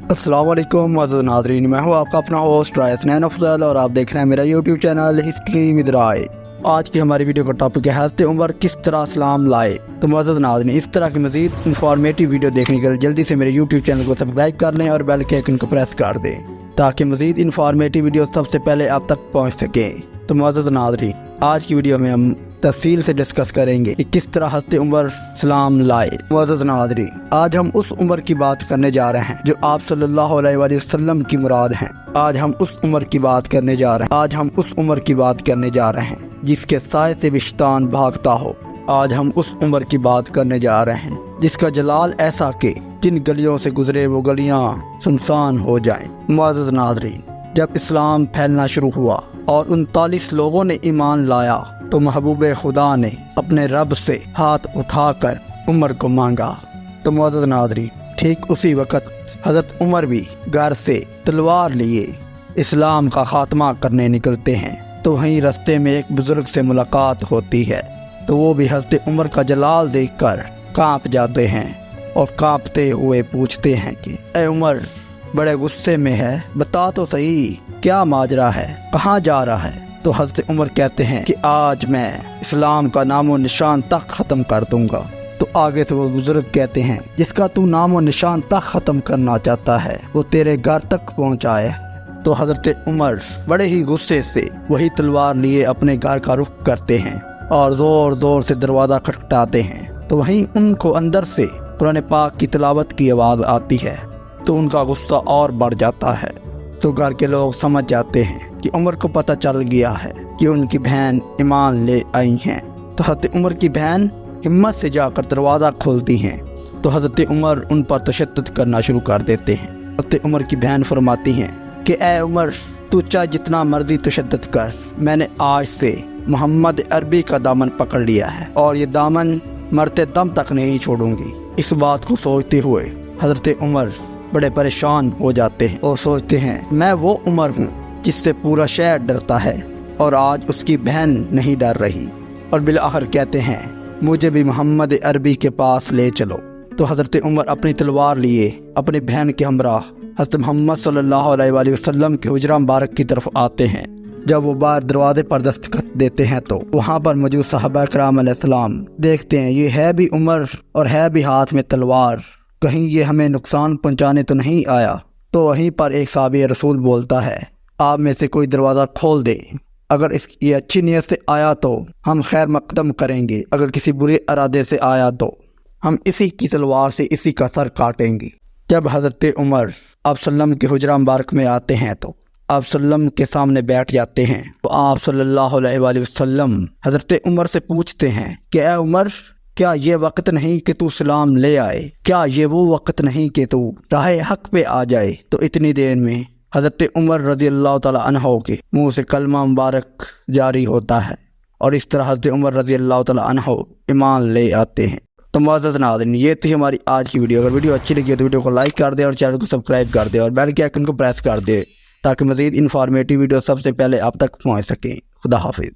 अस्सलाम वालेकुम मज़ीद नाज़रीन, मैं हूँ आपका अपना होस्ट राय हसनैन अफजल और आप देख रहे हैं मेरा यूट्यूब चैनल हिस्ट्री विद राय। आज की हमारी वीडियो का टॉपिक है हज़रत उमर किस तरह इस्लाम लाए। तो मज़ीद नाज़रीन, इस तरह की मज़ीद इंफॉर्मेटिव वीडियो देखने के लिए जल्दी से मेरे यूट्यूब चैनल को सब्सक्राइब कर लें और बेल के आइकन को प्रेस कर दें ताकि मज़ीद इंफॉर्मेटिव वीडियो सबसे पहले आप तक पहुँच सकें। तो मज़ीद नाज़रीन, आज की वीडियो में हम तफसील से डिस्कस करेंगे कि किस तरह हज़रत उमर इस्लाम लाए। मुअज़्ज़ज़ नाज़रीन, आज हम उस उम्र की बात करने जा रहे हैं जो आप सल्लल्लाहु अलैहि वसल्लम की मुराद हैं। आज हम उस उम्र की बात करने जा रहे हैं जिसके साए से विश्तान भागता हो। आज हम उस उम्र की बात करने जा रहे हैं जिसका जलाल ऐसा कि जिन गलियों से गुजरे वो गलियां सुनसान हो जाएं। मुअज़्ज़ज़ नाज़रीन, जब इस्लाम फैलना शुरू हुआ और 39 लोगों ने ईमान लाया तो महबूब खुदा ने अपने रब से हाथ उठाकर उमर को मांगा। तो मुअज़्ज़ज़ नाज़रीन, ठीक उसी वक़्त हज़रत उमर भी घर से तलवार लिए इस्लाम का खात्मा करने निकलते हैं। तो वहीं रास्ते में एक बुज़ुर्ग से मुलाकात होती है तो वो भी हज़रत उमर का जलाल देखकर कांप जाते हैं और कांपते हुए पूछते हैं कि ए उमर, बड़े गुस्से में है, बता तो सही क्या माजरा है, कहाँ जा रहा है। तो हज़रत उमर कहते हैं कि आज मैं इस्लाम का नामो निशान तक ख़त्म कर दूंगा। तो आगे से वो बुजुर्ग कहते हैं जिसका तू नामो निशान तक ख़त्म करना चाहता है वो तेरे घर तक पहुँचाए। तो हज़रत उमर बड़े ही गुस्से से वही तलवार लिए अपने घर का रुख करते हैं और ज़ोर ज़ोर से दरवाज़ा खटखटाते हैं। तो वहीं उनको अंदर से कुरान पाक की तिलावत की आवाज़ आती है तो उनका गुस्सा और बढ़ जाता है। तो घर के लोग समझ जाते हैं कि उमर को पता चल गया है कि उनकी बहन ईमान ले आई हैं। तो हज़रत उमर की बहन हिम्मत से जाकर दरवाज़ा खोलती हैं तो हज़रत उमर उन पर तशद्दुद करना शुरू कर देते हैं। हज़रत उमर की बहन फरमाती हैं कि ए उमर, तू चाहे जितना मर्जी तशद्दुद कर, मैंने आज से मोहम्मद अरबी का दामन पकड़ लिया है और ये दामन मरते दम तक नहीं छोड़ूंगी। इस बात को सोचते हुए हज़रत उमर बड़े परेशान हो जाते हैं और सोचते हैं मैं वो उमर हूँ जिससे पूरा शहर डरता है और आज उसकी बहन नहीं डर रही। और बिलाखिर कहते हैं मुझे भी मोहम्मद अरबी के पास ले चलो। तो हज़रत उमर अपनी तलवार लिए अपनी बहन के हमरा हज़रत मोहम्मद सल्लल्लाहु अलैहि वसल्लम के हुजरा मुबारक की तरफ आते हैं। जब वो बाहर दरवाजे पर दस्तखत देते हैं तो वहाँ पर मौजूद सहाबा किराम अलैहिस्सलाम देखते हैं ये है भी उमर और है भी हाथ में तलवार, कहीं ये हमें नुकसान पहुँचाने तो नहीं आया। तो वहीं पर एक साहबी रसूल बोलता है आप में से कोई दरवाज़ा खोल दे, अगर ये अच्छी नीयत से आया तो हम खैर मकदम करेंगे, अगर किसी बुरे इरादे से आया तो हम इसी की तलवार से इसी का सर काटेंगे। जब हज़रत उमर आप सल्लम के हुजरा मुबारक में आते हैं तो आप सल्लम के सामने बैठ जाते हैं। तो आप सल्लल्लाहु अलैहि वसल्लम हज़रत उमर से पूछते हैं कि ए उमर, क्या ये वक्त नहीं कि तू सलाम ले आए, क्या ये वो वक्त नहीं कि तू राह हक पे आ जाए। तो इतनी देर में हज़रत उमर रज़ियल्लाहु ताला अन्हु के मुँह से कलमा मुबारक जारी होता है और इस तरह हज़रत उमर रज़ियल्लाहु ताला अन्हु ईमान ले आते हैं। तो मुअज़्ज़ज़ नाज़रीन, ये थी हमारी आज की वीडियो। अगर वीडियो अच्छी लगी हो तो वीडियो को लाइक कर दे और चैनल को सब्सक्राइब कर दे और बेल के आइकन को प्रेस कर दे ताकि मज़ीद इंफॉर्मेटिव वीडियो सबसे पहले आप तक पहुँच सकें। खुदा हाफिज़।